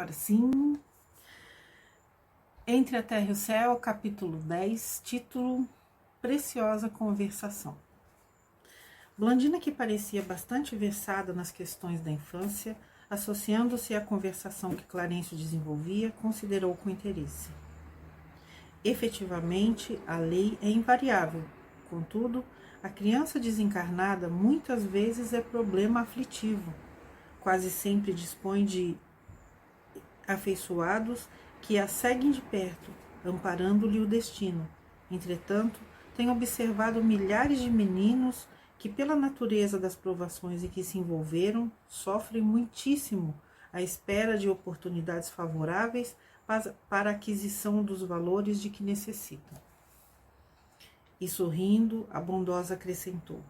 Agora sim. Entre a Terra e o Céu, capítulo 10, título Preciosa Conversação. Blandina, que parecia bastante versada nas questões da infância, associando-se à conversação que Clarencio desenvolvia, considerou com interesse. Efetivamente, a lei é invariável. Contudo, a criança desencarnada muitas vezes é problema aflitivo. Quase sempre dispõe de afeiçoados que a seguem de perto, amparando-lhe o destino. Entretanto, tenho observado milhares de meninos que, pela natureza das provações em que se envolveram, sofrem muitíssimo à espera de oportunidades favoráveis para a aquisição dos valores de que necessitam. E sorrindo, a bondosa acrescentou: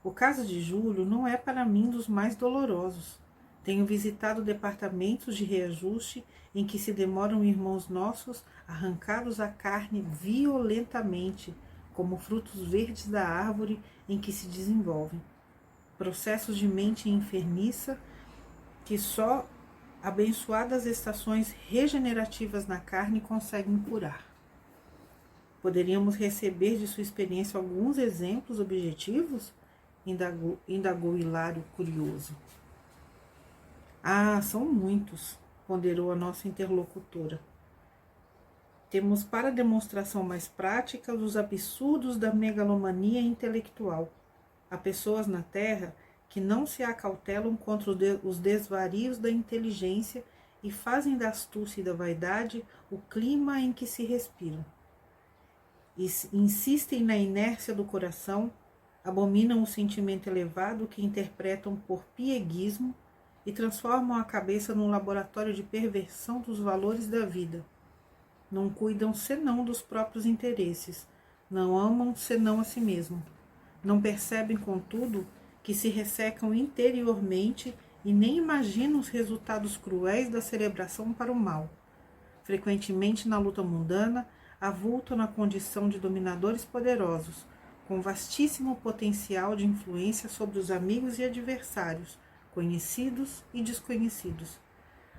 o caso de Júlio não é para mim dos mais dolorosos. Tenho visitado departamentos de reajuste em que se demoram irmãos nossos arrancados à carne violentamente, como frutos verdes da árvore em que se desenvolvem. Processos de mente enfermiça que só abençoadas estações regenerativas na carne conseguem curar. Poderíamos receber de sua experiência alguns exemplos objetivos? Indagou Hilário, curioso. Ah, são muitos, ponderou a nossa interlocutora. Temos para demonstração mais prática os absurdos da megalomania intelectual. Há pessoas na Terra que não se acautelam contra os desvarios da inteligência e fazem da astúcia e da vaidade o clima em que se respiram. Insistem na inércia do coração, abominam o sentimento elevado que interpretam por pieguismo e transformam a cabeça num laboratório de perversão dos valores da vida. Não cuidam senão dos próprios interesses, não amam senão a si mesmo. Não percebem, contudo, que se ressecam interiormente e nem imaginam os resultados cruéis da cerebração para o mal. Frequentemente, na luta mundana, avultam na condição de dominadores poderosos, com vastíssimo potencial de influência sobre os amigos e adversários, conhecidos e desconhecidos.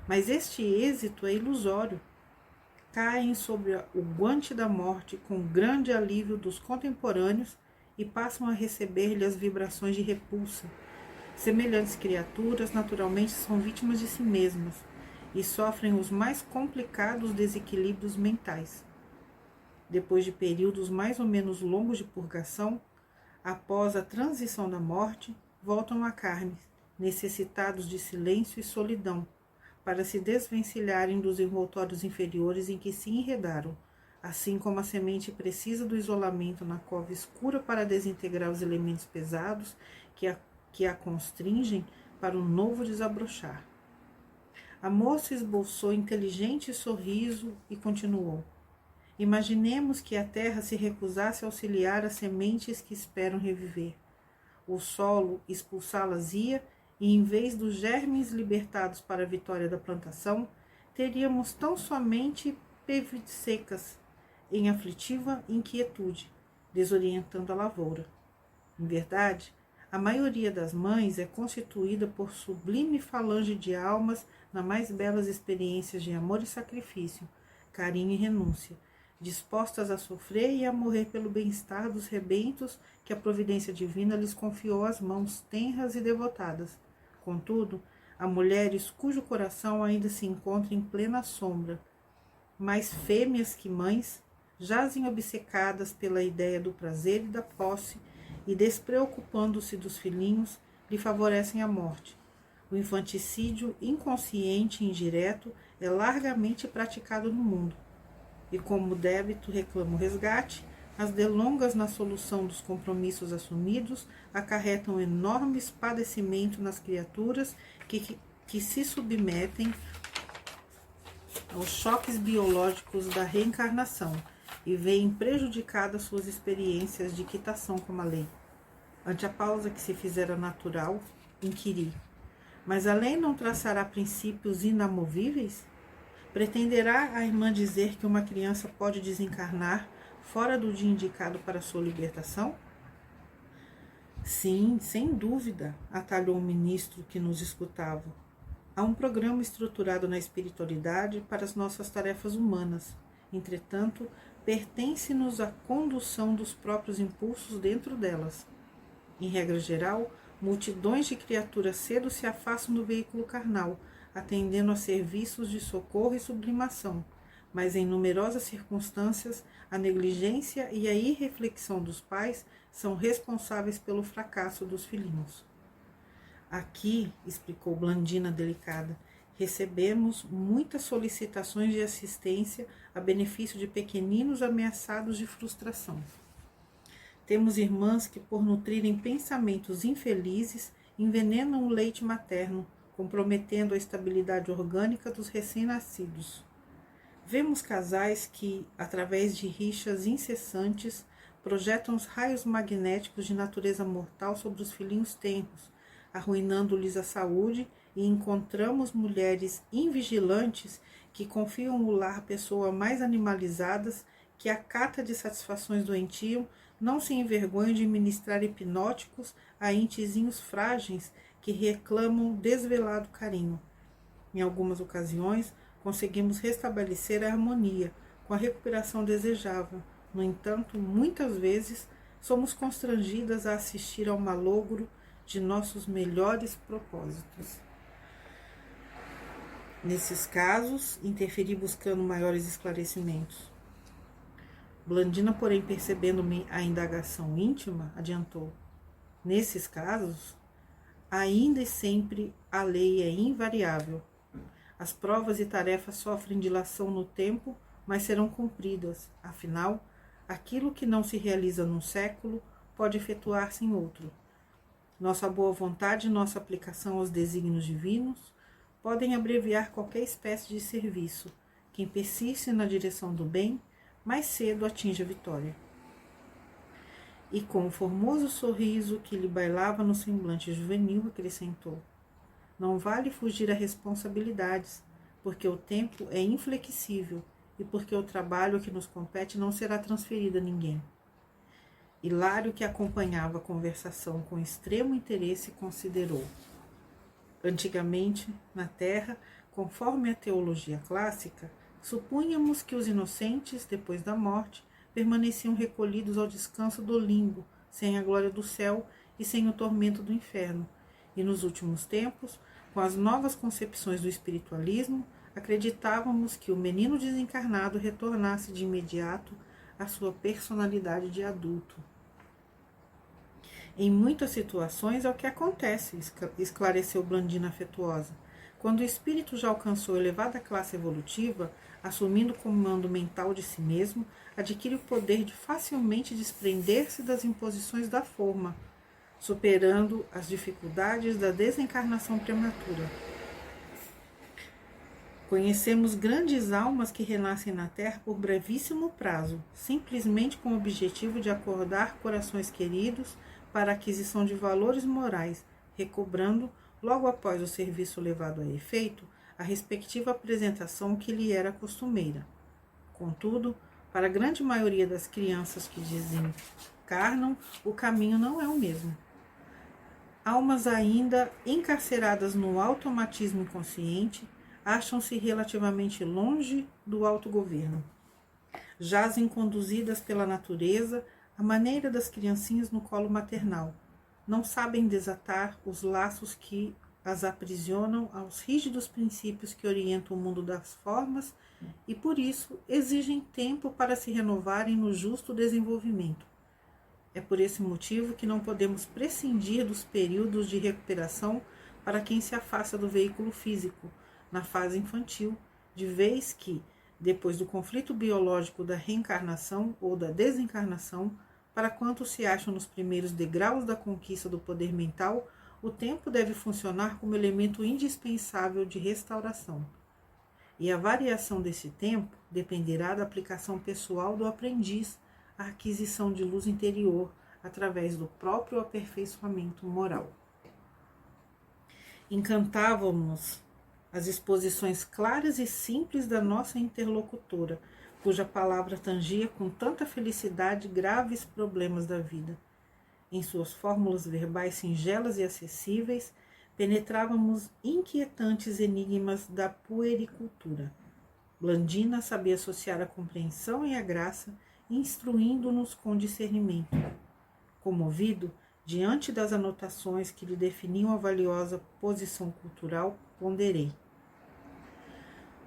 Mas este êxito é ilusório. Caem sobre o guante da morte com grande alívio dos contemporâneos e passam a receber-lhe as vibrações de repulsa. Semelhantes criaturas naturalmente são vítimas de si mesmas e sofrem os mais complicados desequilíbrios mentais. Depois de períodos mais ou menos longos de purgação, após a transição da morte, voltam à carne, necessitados de silêncio e solidão, para se desvencilharem dos envoltórios inferiores em que se enredaram, assim como a semente precisa do isolamento na cova escura para desintegrar os elementos pesados que a constringem para um novo desabrochar. A moça esboçou inteligente sorriso e continuou: imaginemos que a terra se recusasse a auxiliar as sementes que esperam reviver. O solo expulsá-las-ia e, em vez dos germes libertados para a vitória da plantação, teríamos tão somente peves secas, em aflitiva inquietude, desorientando a lavoura. Em verdade, a maioria das mães é constituída por sublime falange de almas nas mais belas experiências de amor e sacrifício, carinho e renúncia, dispostas a sofrer e a morrer pelo bem-estar dos rebentos que a providência divina lhes confiou às mãos tenras e devotadas. Contudo, há mulheres cujo coração ainda se encontra em plena sombra, mais fêmeas que mães, jazem obcecadas pela ideia do prazer e da posse e, despreocupando-se dos filhinhos, lhe favorecem a morte. O infanticídio inconsciente e indireto é largamente praticado no mundo, e como débito reclama o resgate, as delongas na solução dos compromissos assumidos acarretam enormes padecimentos nas criaturas que se submetem aos choques biológicos da reencarnação e veem prejudicadas suas experiências de quitação com a lei. Ante a pausa que se fizera natural, inquiri: mas a lei não traçará princípios inamovíveis? Pretenderá a irmã dizer que uma criança pode desencarnar fora do dia indicado para sua libertação? Sim, sem dúvida, atalhou o ministro que nos escutava. Há um programa estruturado na espiritualidade para as nossas tarefas humanas. Entretanto, pertence-nos a condução dos próprios impulsos dentro delas. Em regra geral, multidões de criaturas cedo se afastam do veículo carnal, atendendo a serviços de socorro e sublimação, mas em numerosas circunstâncias, a negligência e a irreflexão dos pais são responsáveis pelo fracasso dos filhinhos. Aqui, explicou Blandina delicada, recebemos muitas solicitações de assistência a benefício de pequeninos ameaçados de frustração. Temos irmãs que, por nutrirem pensamentos infelizes, envenenam o leite materno, comprometendo a estabilidade orgânica dos recém-nascidos. Vemos casais que, através de rixas incessantes, projetam os raios magnéticos de natureza mortal sobre os filhinhos tenros, arruinando-lhes a saúde, e encontramos mulheres invigilantes que confiam o lar a pessoas mais animalizadas, que a cata de satisfações doentio não se envergonham de ministrar hipnóticos a entezinhos frágeis que reclamam desvelado carinho. Em algumas ocasiões, conseguimos restabelecer a harmonia com a recuperação desejável. No entanto, muitas vezes somos constrangidas a assistir ao malogro de nossos melhores propósitos. Nesses casos, interferi buscando maiores esclarecimentos. Blandina, porém, percebendo-me a indagação íntima, adiantou: nesses casos, ainda e sempre a lei é invariável. As provas e tarefas sofrem dilação no tempo, mas serão cumpridas. Afinal, aquilo que não se realiza num século pode efetuar-se em outro. Nossa boa vontade e nossa aplicação aos desígnios divinos podem abreviar qualquer espécie de serviço. Quem persiste na direção do bem, mais cedo atinge a vitória. E com um formoso sorriso que lhe bailava no semblante juvenil, acrescentou: não vale fugir a responsabilidades, porque o tempo é inflexível e porque o trabalho que nos compete não será transferido a ninguém. Hilário, que acompanhava a conversação com extremo interesse, considerou: antigamente, na Terra, conforme a teologia clássica, supunhamos que os inocentes, depois da morte, permaneciam recolhidos ao descanso do limbo, sem a glória do céu e sem o tormento do inferno. E nos últimos tempos, com as novas concepções do espiritualismo, acreditávamos que o menino desencarnado retornasse de imediato à sua personalidade de adulto. Em muitas situações é o que acontece, esclareceu Blandina afetuosa. Quando o espírito já alcançou elevada classe evolutiva, assumindo o comando mental de si mesmo, adquire o poder de facilmente desprender-se das imposições da forma, superando as dificuldades da desencarnação prematura. Conhecemos grandes almas que renascem na Terra por brevíssimo prazo, simplesmente com o objetivo de acordar corações queridos para a aquisição de valores morais, recobrando, logo após o serviço levado a efeito, a respectiva apresentação que lhe era costumeira. Contudo, para a grande maioria das crianças que desencarnam, o caminho não é o mesmo. Almas ainda encarceradas no automatismo inconsciente acham-se relativamente longe do autogoverno. Jazem conduzidas pela natureza à maneira das criancinhas no colo maternal. Não sabem desatar os laços que as aprisionam aos rígidos princípios que orientam o mundo das formas e, por isso, exigem tempo para se renovarem no justo desenvolvimento. É por esse motivo que não podemos prescindir dos períodos de recuperação para quem se afasta do veículo físico, na fase infantil, de vez que, depois do conflito biológico da reencarnação ou da desencarnação, para quantos se acham nos primeiros degraus da conquista do poder mental, o tempo deve funcionar como elemento indispensável de restauração. E a variação desse tempo dependerá da aplicação pessoal do aprendiz à aquisição de luz interior através do próprio aperfeiçoamento moral. Encantavam-nos as exposições claras e simples da nossa interlocutora, cuja palavra tangia com tanta felicidade graves problemas da vida. Em suas fórmulas verbais singelas e acessíveis, penetrávamos inquietantes enigmas da puericultura. Blandina sabia associar a compreensão e a graça, instruindo-nos com discernimento. Comovido, diante das anotações que lhe definiam a valiosa posição cultural, ponderei.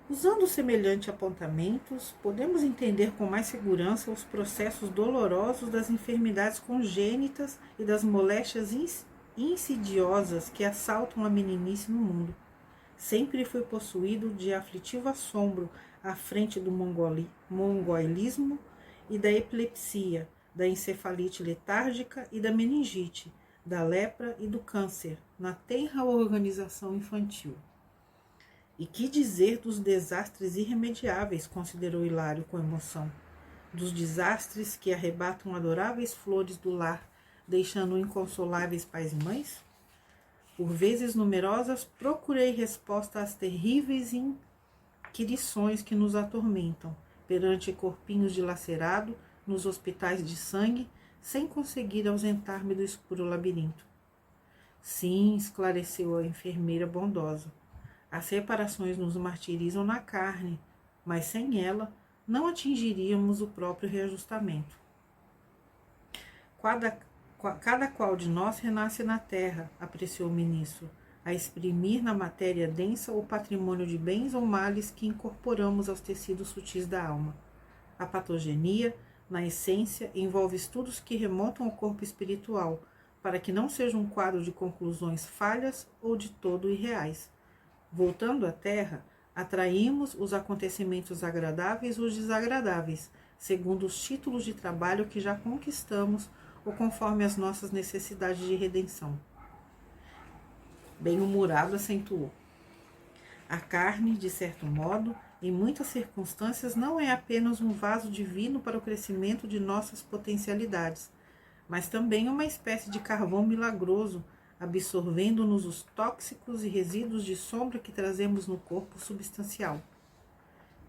Usando semelhantes apontamentos, podemos entender com mais segurança os processos dolorosos das enfermidades congênitas e das moléstias insidiosas que assaltam a meninice no mundo. Sempre fui possuído de aflitivo assombro à frente do mongolismo e da epilepsia, da encefalite letárgica e da meningite, da lepra e do câncer, na tenra organização infantil. E que dizer dos desastres irremediáveis, considerou Hilário com emoção, dos desastres que arrebatam adoráveis flores do lar, deixando inconsoláveis pais e mães? Por vezes numerosas, procurei resposta às terríveis inquirições que nos atormentam, perante corpinhos dilacerados, nos hospitais de sangue, sem conseguir ausentar-me do escuro labirinto. Sim, esclareceu a enfermeira bondosa. As reparações nos martirizam na carne, mas sem ela não atingiríamos o próprio reajustamento. Cada qual de nós renasce na terra, apreciou o ministro, a exprimir na matéria densa o patrimônio de bens ou males que incorporamos aos tecidos sutis da alma. A patogenia, na essência, envolve estudos que remontam ao corpo espiritual, para que não seja um quadro de conclusões falhas ou de todo irreais. Voltando à Terra, atraímos os acontecimentos agradáveis ou os desagradáveis, segundo os títulos de trabalho que já conquistamos ou conforme as nossas necessidades de redenção. Bem-humorado acentuou. A carne, de certo modo, em muitas circunstâncias, não é apenas um vaso divino para o crescimento de nossas potencialidades, mas também uma espécie de carvão milagroso, absorvendo-nos os tóxicos e resíduos de sombra que trazemos no corpo substancial.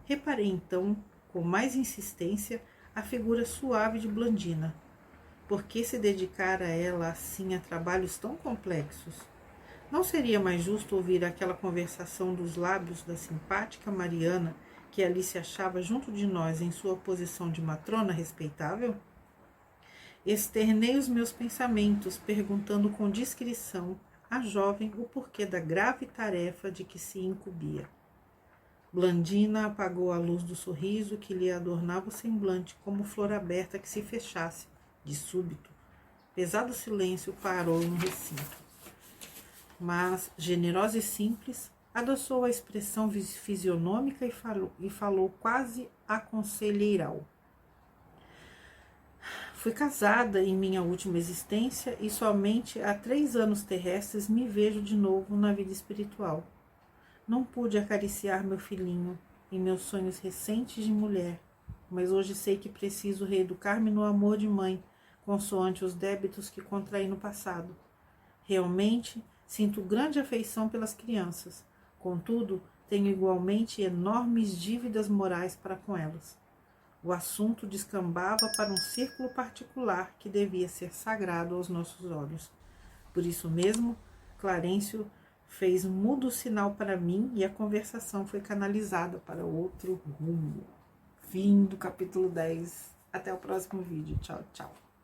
Reparei então, com mais insistência, a figura suave de Blandina. Por que se dedicar a ela assim a trabalhos tão complexos? Não seria mais justo ouvir aquela conversação dos lábios da simpática Mariana, que ali se achava junto de nós em sua posição de matrona respeitável? Externei os meus pensamentos, perguntando com discrição à jovem o porquê da grave tarefa de que se incumbia. Blandina apagou a luz do sorriso que lhe adornava o semblante, como flor aberta que se fechasse, de súbito. Pesado silêncio parou no recinto. Mas, generosa e simples, adoçou a expressão fisionômica e falou quase aconselheiral. Fui casada em minha última existência e somente há 3 anos terrestres me vejo de novo na vida espiritual. Não pude acariciar meu filhinho em meus sonhos recentes de mulher, mas hoje sei que preciso reeducar-me no amor de mãe, consoante os débitos que contraí no passado. Realmente, sinto grande afeição pelas crianças, contudo, tenho igualmente enormes dívidas morais para com elas. O assunto descambava para um círculo particular que devia ser sagrado aos nossos olhos. Por isso mesmo, Clarencio fez mudo sinal para mim e a conversação foi canalizada para outro rumo. Fim do capítulo 10. Até o próximo vídeo. Tchau, tchau.